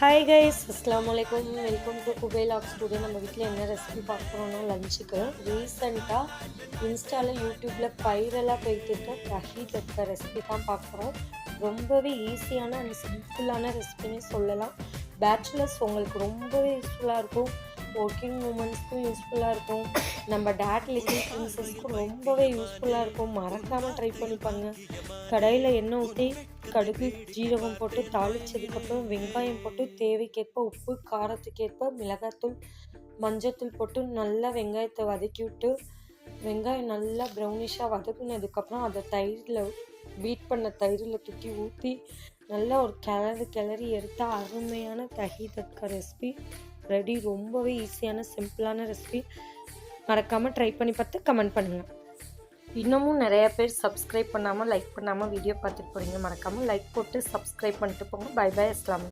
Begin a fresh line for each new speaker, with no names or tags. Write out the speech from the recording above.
Hi guys, அஸ்ஸலாமுஅலைக்கும். Welcome to குபேலாக்ஸ். Today நம்ம வீட்டில் என்ன ரெசிபி பார்க்குறோன்னா லஞ்சுக்கு ரீசெண்டாக இன்ஸ்டாவில் யூடியூப்பில் வைரலாக போயிட்டு இருக்க தஹி தட்கா ரெசிபி தான் பார்க்குறோம். ரொம்பவே ஈஸியான அண்ட் சிம்பிளான ரெசிபின்னு சொல்லலாம். பேச்சுலர்ஸ் உங்களுக்கு ரொம்பவே யூஸ்ஃபுல்லாக இருக்கும், ஒர்க்கிங் உமன்ஸ்க்கும் யூஸ்ஃபுல்லாக இருக்கும், நம்ம டேட் லிட்டில் பிரின்சஸ்க்கும் ரொம்பவே யூஸ்ஃபுல்லாக இருக்கும். மறக்காமல் ட்ரை பண்ணி பாருங்கள். கடாயில் எண்ணெய் ஊற்றி கடுகு ஜீரகம் போட்டு தாளிச்சதுக்கப்புறம் வெங்காயம் போட்டு தேவைக்கேற்ப உப்பு, காரத்துக்கேற்ப மிளகாத்தூள், மஞ்சத்தூள் போட்டு நல்லா வெங்காயத்தை வதக்கி விட்டு வெங்காயம் நல்லா ப்ரௌனிஷாக வதக்குனதுக்கப்புறம் அதை பீட் பண்ண தயிரில் தூக்கி ஊற்றி நல்லா ஒரு கிளறி எடுத்தால் அருமையான தஹி தட்கா ரெசிபி ரெடி. ரொம்பவே ஈஸியான சிம்பிளான ரெசிபி. மறக்காமல் ட்ரை பண்ணி பார்த்து கமெண்ட் பண்ணுங்கள். இன்னமும் நிறைய பேர் சப்ஸ்கிரைப் பண்ணாமல் லைக் பண்ணாமல் வீடியோ பார்த்துட்டு போகிறீங்க. மறக்காமல் லைக் போட்டு சப்ஸ்கிரைப் பண்ணிட்டு போங்க. பை பை, அஸ்ஸலாமு.